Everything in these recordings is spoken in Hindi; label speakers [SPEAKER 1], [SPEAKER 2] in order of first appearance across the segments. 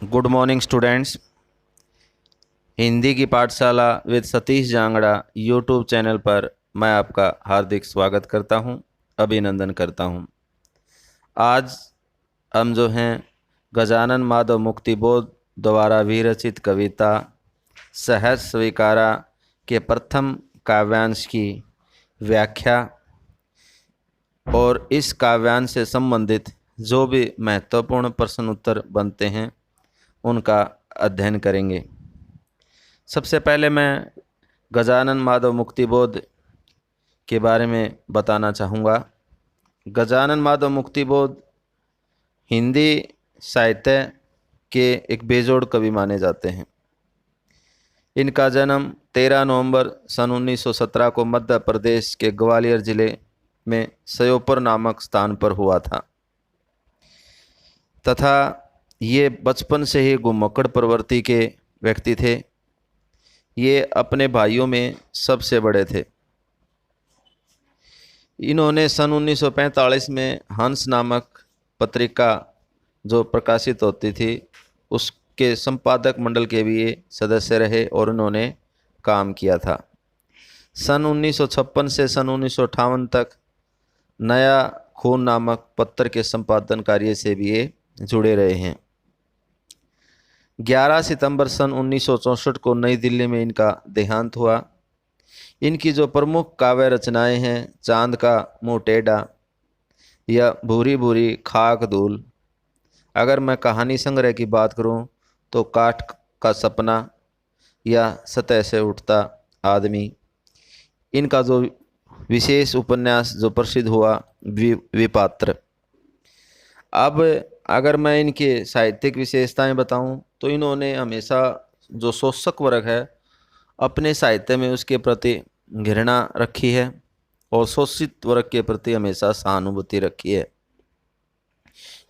[SPEAKER 1] Good morning students. हिंदी की पाठशाला with Satish Jangra YouTube channel पर मैं आपका हार्दिक स्वागत करता हूं, अभिनंदन करता हूं। आज हम जो हैं गजानन माधव मुक्तिबोध द्वारा विरचित कविता सहज स्वीकारा के प्रथम काव्यांश की व्याख्या और इस काव्यांश से संबंधित जो भी महत्वपूर्ण प्रश्न उत्तर बनते हैं उनका अध्ययन करेंगे। सबसे पहले मैं गजानन माधव मुक्तिबोध के बारे में बताना चाहूँगा। गजानन माधव मुक्तिबोध हिंदी साहित्य के एक बेजोड़ कवि माने जाते हैं। इनका जन्म 13 नवंबर सन 1917 को मध्य प्रदेश के ग्वालियर जिले में सयोपर नामक स्थान पर हुआ था तथा ये बचपन से ही घुमक्कड़ प्रवृत्ति के व्यक्ति थे। ये अपने भाइयों में सबसे बड़े थे। इन्होंने सन 1945 में हंस नामक पत्रिका जो प्रकाशित होती थी उसके संपादक मंडल के भी ये सदस्य रहे और उन्होंने काम किया था। सन 1956 से सन 1958 तक नया खून नामक पत्र के संपादन कार्य से भी ये जुड़े रहे हैं। 11 सितंबर सन 1964 को नई दिल्ली में इनका देहांत हुआ। इनकी जो प्रमुख काव्य रचनाएं हैं चांद का मुंह टेढ़ा या भूरी भूरी खाक धूल। अगर मैं कहानी संग्रह की बात करूं तो काठ का सपना या सतह से उठता आदमी। इनका जो विशेष उपन्यास जो प्रसिद्ध हुआ विपात्र। अब अगर मैं इनके साहित्यिक विशेषताएं बताऊं तो इन्होंने हमेशा जो शोषक वर्ग है अपने साहित्य में उसके प्रति घृणा रखी है और शोषित वर्ग के प्रति हमेशा सहानुभूति रखी है।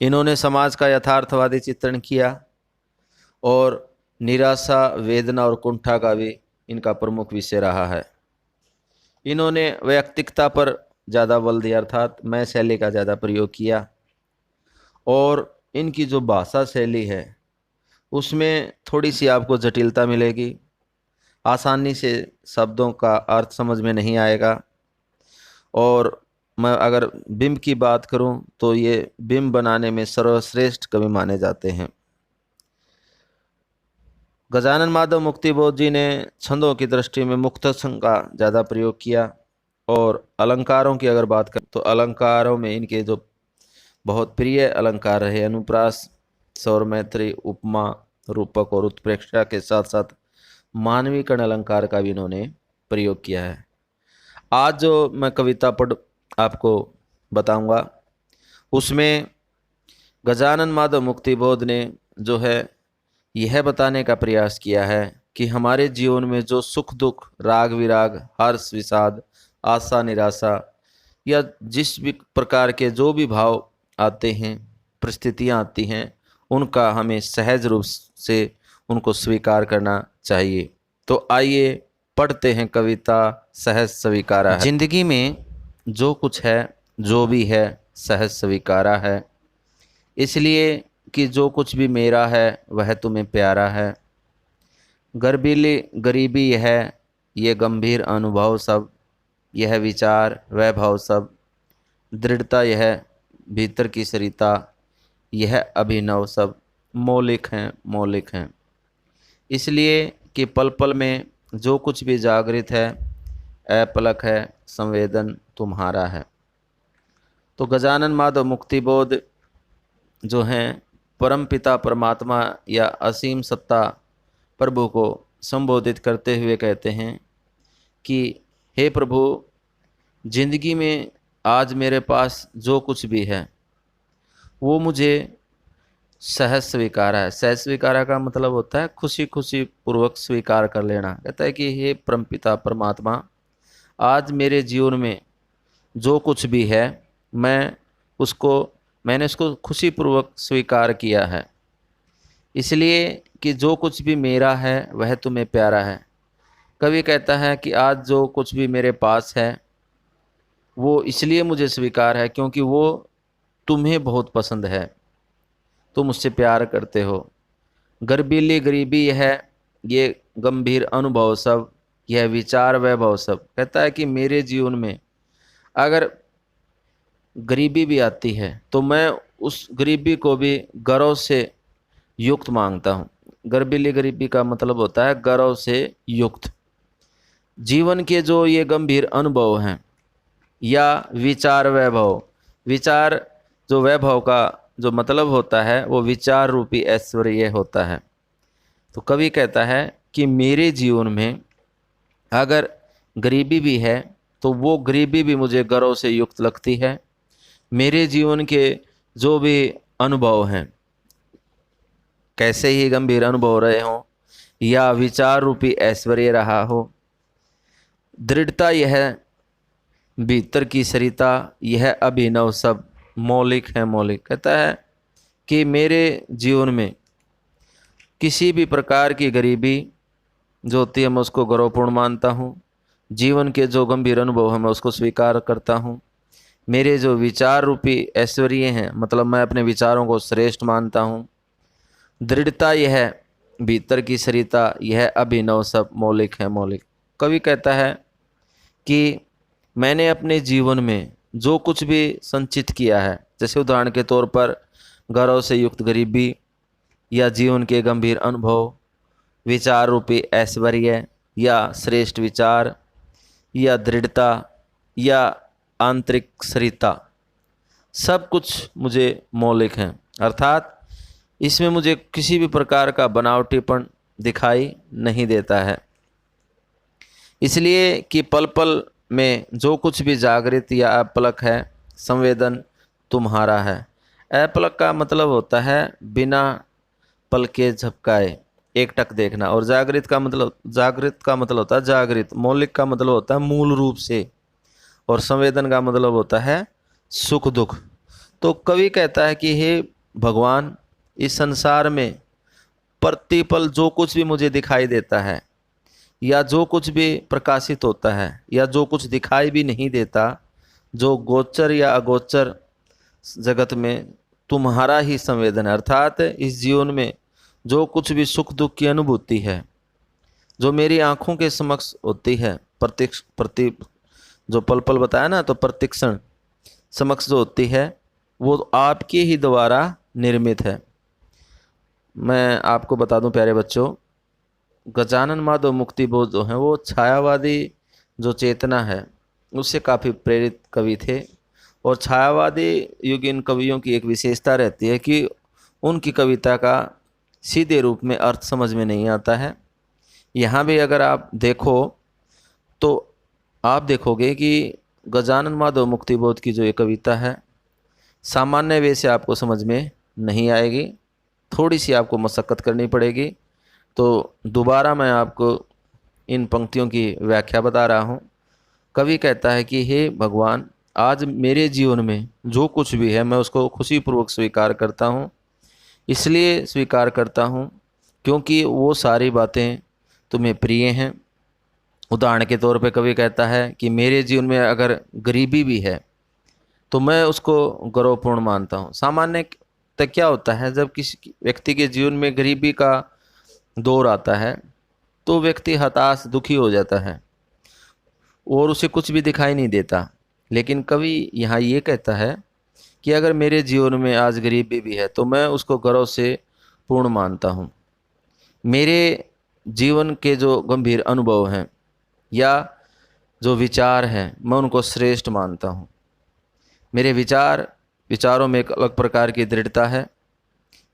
[SPEAKER 1] इन्होंने समाज का यथार्थवादी चित्रण किया और निराशा, वेदना और कुंठा का भी इनका प्रमुख विषय रहा है। इन्होंने वैयक्तिकता पर ज़्यादा बल दिया अर्थात मैं शैली का ज़्यादा प्रयोग किया और इनकी जो भाषा शैली है उसमें थोड़ी सी आपको जटिलता मिलेगी। आसानी से शब्दों का अर्थ समझ में नहीं आएगा। और मैं अगर बिंब की बात करूं तो ये बिंब बनाने में सर्वश्रेष्ठ कवि माने जाते हैं। गजानन माधव मुक्तिबोध जी ने छंदों की दृष्टि में मुक्तछंद का ज़्यादा प्रयोग किया और अलंकारों की अगर बात करें तो अलंकारों में इनके जो बहुत प्रिय अलंकार रहे अनुप्रास, सौर मैत्री, उपमा, रूपक और उत्प्रेक्षा के साथ साथ मानवीकरण अलंकार का भी इन्होंने प्रयोग किया है। आज जो मैं कविता पढ़ आपको बताऊंगा उसमें गजानन माधव मुक्तिबोध ने जो है यह बताने का प्रयास किया है कि हमारे जीवन में जो सुख दुख, राग विराग, हर्ष विषाद, आशा निराशा या जिस भी प्रकार के जो भी भाव आते हैं, परिस्थितियां आती हैं, उनका हमें सहज रूप से उनको स्वीकार करना चाहिए। तो आइए पढ़ते हैं कविता सहज स्वीकारा है। जिंदगी में जो कुछ है, जो भी है, सहज स्वीकारा है, इसलिए कि जो कुछ भी मेरा है वह तुम्हें प्यारा है। गर्बीली गरीबी यह ये गंभीर अनुभव सब, यह विचार वह भाव सब, दृढ़ता यह भीतर की सरिता, यह अभिनव सब, मौलिक हैं मौलिक हैं। इसलिए कि पल पल में जो कुछ भी जागृत है, अपलक है, संवेदन तुम्हारा है। तो गजानन माधव मुक्तिबोध जो हैं परम पिता परमात्मा या असीम सत्ता प्रभु को संबोधित करते हुए कहते हैं कि हे प्रभु, जिंदगी में आज मेरे पास जो कुछ भी है वो मुझे सहज स्वीकारा है। सहज स्वीकारा का मतलब होता है खुशी खुशी पूर्वक स्वीकार कर लेना। कहता है कि हे परमपिता परमात्मा, आज मेरे जीवन में जो कुछ भी है मैंने उसको खुशी पूर्वक स्वीकार किया है। इसलिए कि जो कुछ भी मेरा है वह तुम्हें प्यारा है। कवि कहता है कि आज जो कुछ भी मेरे पास है वो इसलिए मुझे स्वीकार है क्योंकि वो तुम्हें बहुत पसंद है, तुम मुझसे प्यार करते हो। गर्बीली गरीबी है, ये गंभीर अनुभव सब, यह विचार वैभव सब। कहता है कि मेरे जीवन में अगर गरीबी भी आती है तो मैं उस गरीबी को भी गर्व से युक्त मांगता हूँ। गर्बीली गरीबी का मतलब होता है गर्व से युक्त। जीवन के जो ये गंभीर अनुभव हैं या विचार वैभव, विचार जो वैभव का जो मतलब होता है वो विचार रूपी ऐश्वर्य होता है। तो कवि कहता है कि मेरे जीवन में अगर गरीबी भी है तो वो गरीबी भी मुझे गर्व से युक्त लगती है। मेरे जीवन के जो भी अनुभव हैं, कैसे ही गंभीर अनुभव रहे हों या विचार रूपी ऐश्वर्य रहा हो, दृढ़ता यह भीतर की सरिता, यह अभिनव सब मौलिक है मौलिक। कहता है कि मेरे जीवन में किसी भी प्रकार की गरीबी जो होती है मैं उसको गौरवपूर्ण मानता हूँ। जीवन के जो गंभीर अनुभव हैं मैं उसको स्वीकार करता हूँ। मेरे जो विचार रूपी ऐश्वर्य हैं, मतलब मैं अपने विचारों को श्रेष्ठ मानता हूँ। दृढ़ता यह भीतर की सरिता, यह अभिनव सब मौलिक है मौलिक। कवि कहता है कि मैंने अपने जीवन में जो कुछ भी संचित किया है, जैसे उदाहरण के तौर पर गर्व से युक्त गरीबी या जीवन के गंभीर अनुभव, विचार रूपी ऐश्वर्य या श्रेष्ठ विचार या दृढ़ता या आंतरिक सरिता, सब कुछ मुझे मौलिक हैं। अर्थात इसमें मुझे किसी भी प्रकार का बनावटीपन दिखाई नहीं देता है। इसलिए कि पल पल में जो कुछ भी जागृत या अपलक है, संवेदन तुम्हारा है। अपलक का मतलब होता है बिना पलके झपकाए एकटक देखना, और जागृत का मतलब होता है जागृत। मौलिक का मतलब होता है मूल रूप से, और संवेदन का मतलब होता है सुख दुख। तो कवि कहता है कि हे भगवान, इस संसार में प्रतिपल जो कुछ भी मुझे दिखाई देता है या जो कुछ भी प्रकाशित होता है या जो कुछ दिखाई भी नहीं देता, जो गोचर या अगोचर जगत में तुम्हारा ही संवेदन है। अर्थात इस जीवन में जो कुछ भी सुख दुख की अनुभूति है जो मेरी आँखों के समक्ष होती है, जो पल पल बताया ना, तो प्रतिक्षण समक्ष जो होती है वो आपके ही द्वारा निर्मित है। मैं आपको बता दूं प्यारे बच्चों, गजानन माधव मुक्ति बोध जो हैं वो छायावादी जो चेतना है उससे काफ़ी प्रेरित कवि थे। और छायावादी युग इन कवियों की एक विशेषता रहती है कि उनकी कविता का सीधे रूप में अर्थ समझ में नहीं आता है। यहाँ भी अगर आप देखो तो आप देखोगे कि गजानन माधव मुक्ति बोध की जो ये कविता है सामान्य वे से आपको समझ में नहीं आएगी, थोड़ी सी आपको मशक्क़त करनी पड़ेगी। तो दोबारा मैं आपको इन पंक्तियों की व्याख्या बता रहा हूँ। कवि कहता है कि हे भगवान, आज मेरे जीवन में जो कुछ भी है मैं उसको खुशीपूर्वक स्वीकार करता हूँ। इसलिए स्वीकार करता हूँ क्योंकि वो सारी बातें तुम्हें प्रिय हैं। उदाहरण के तौर पे कवि कहता है कि मेरे जीवन में अगर गरीबी भी है तो मैं उसको गौरवपूर्ण मानता हूँ। सामान्यतः क्या होता है, जब किसी व्यक्ति के जीवन में गरीबी का दौर आता है तो व्यक्ति हताश दुखी हो जाता है और उसे कुछ भी दिखाई नहीं देता। लेकिन कवि यहाँ ये कहता है कि अगर मेरे जीवन में आज गरीबी भी है तो मैं उसको गर्व से पूर्ण मानता हूँ। मेरे जीवन के जो गंभीर अनुभव हैं या जो विचार हैं मैं उनको श्रेष्ठ मानता हूँ। मेरे विचारों में एक अलग प्रकार की दृढ़ता है।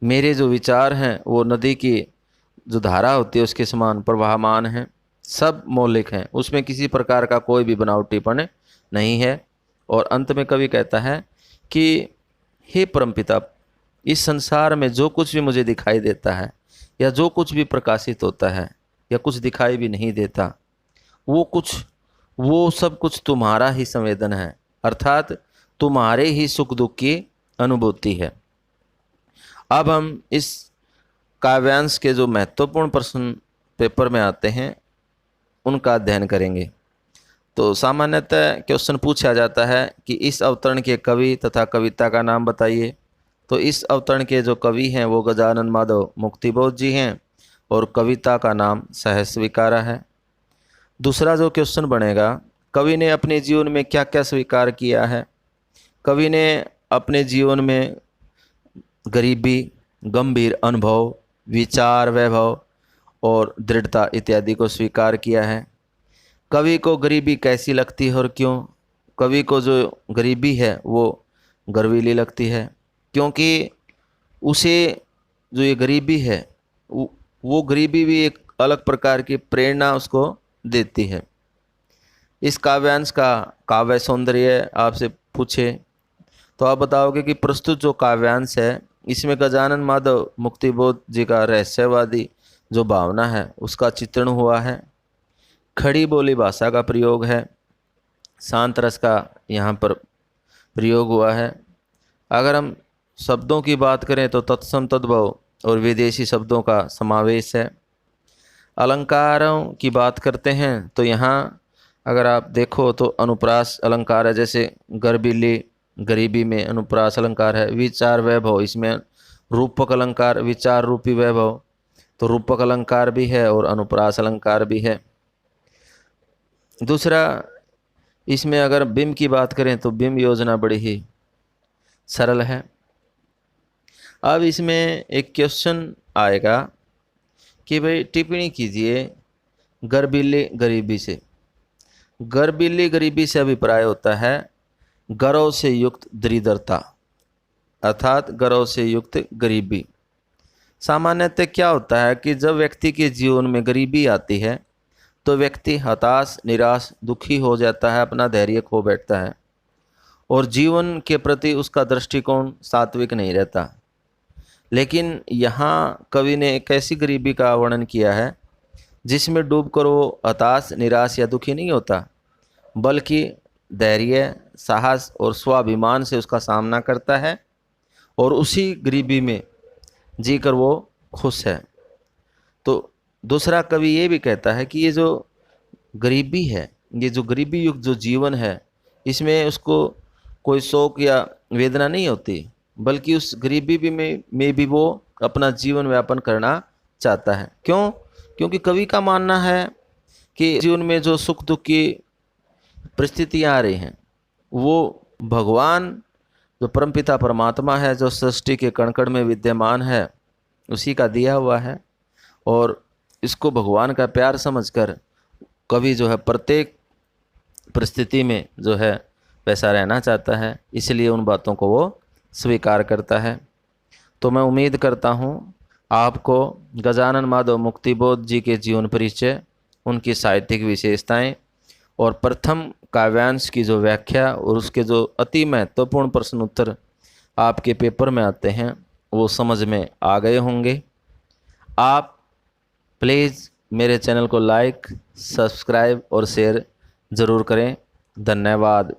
[SPEAKER 1] मेरे जो विचार हैं वो नदी की जो धारा होती है उसके समान प्रवाहमान हैं, सब मौलिक हैं, उसमें किसी प्रकार का कोई भी बनावटीपन नहीं है। और अंत में कवि कहता है कि हे परमपिता, इस संसार में जो कुछ भी मुझे दिखाई देता है या जो कुछ भी प्रकाशित होता है या कुछ दिखाई भी नहीं देता, वो सब कुछ तुम्हारा ही संवेदन है। अर्थात तुम्हारे ही सुख दुख की अनुभूति है। अब हम इस काव्यांश के जो महत्वपूर्ण प्रश्न पेपर में आते हैं उनका अध्ययन करेंगे। तो सामान्यतः क्वेश्चन पूछा जाता है कि इस अवतरण के कवि तथा कविता का नाम बताइए। तो इस अवतरण के जो कवि हैं वो गजानन माधव मुक्तिबोध जी हैं और कविता का नाम सहज स्वीकारा है। दूसरा जो क्वेश्चन बनेगा, कवि ने अपने जीवन में क्या क्या स्वीकार किया है। कवि ने अपने जीवन में गरीबी, गंभीर अनुभव, विचार वैभव और दृढ़ता इत्यादि को स्वीकार किया है। कवि को गरीबी कैसी लगती है और क्यों? कवि को जो गरीबी है वो गर्वीली लगती है, क्योंकि उसे जो ये गरीबी है वो गरीबी भी एक अलग प्रकार की प्रेरणा उसको देती है। इस काव्यांश का काव्य सौंदर्य आपसे पूछे तो आप बताओगे कि प्रस्तुत जो काव्यांश है इसमें गजानन माधव मुक्तिबोध जी का रहस्यवादी जो भावना है उसका चित्रण हुआ है। खड़ी बोली भाषा का प्रयोग है, शांत रस का यहाँ पर प्रयोग हुआ है। अगर हम शब्दों की बात करें तो तत्सम तद्भव और विदेशी शब्दों का समावेश है। अलंकारों की बात करते हैं तो यहाँ अगर आप देखो तो अनुप्रास अलंकार है, जैसे गर्बिली गरीबी में अनुप्रास अलंकार है। विचार वैभव, इसमें रूपक अलंकार विचार रूपी वैभव, तो रूपक अलंकार भी है और अनुप्रास अलंकार भी है। दूसरा, इसमें अगर बिंब की बात करें तो बिंब योजना बड़ी ही सरल है। अब इसमें एक क्वेश्चन आएगा कि भाई टिप्पणी कीजिए गर्बिली गरीबी से। गर्बिली गरीबी से अभिप्राय होता है गर्व से युक्त दरिद्रता, अर्थात गर्व से युक्त गरीबी। सामान्यतः क्या होता है कि जब व्यक्ति के जीवन में गरीबी आती है तो व्यक्ति हताश, निराश, दुखी हो जाता है, अपना धैर्य खो बैठता है और जीवन के प्रति उसका दृष्टिकोण सात्विक नहीं रहता। लेकिन यहाँ कवि ने एक ऐसी गरीबी का वर्णन किया है जिसमें डूबकर वो हताश, निराश या दुखी नहीं होता, बल्कि धैर्य, साहस और स्वाभिमान से उसका सामना करता है और उसी गरीबी में जीकर वो खुश है। तो दूसरा कवि ये भी कहता है कि ये जो गरीबी है, ये जो गरीबी युक्त जो जीवन है, इसमें उसको कोई शोक या वेदना नहीं होती, बल्कि उस गरीबी में भी वो अपना जीवन यापन करना चाहता है। क्यों? क्योंकि कवि का मानना है कि जीवन में जो सुख दुख की परिस्थितियाँ आ रही हैं वो भगवान जो परमपिता परमात्मा है, जो सृष्टि के कण कण में विद्यमान है, उसी का दिया हुआ है और इसको भगवान का प्यार समझकर कवि जो है प्रत्येक परिस्थिति में जो है वैसा रहना चाहता है, इसलिए उन बातों को वो स्वीकार करता है। तो मैं उम्मीद करता हूँ आपको गजानन माधव मुक्तिबोध जी के जीवन परिचय, उनकी साहित्यिक विशेषताएं और प्रथम काव्यांश की जो व्याख्या और उसके जो अति महत्वपूर्ण प्रश्न उत्तर आपके पेपर में आते हैं वो समझ में आ गए होंगे। आप प्लीज़ मेरे चैनल को लाइक, सब्सक्राइब और शेयर ज़रूर करें। धन्यवाद।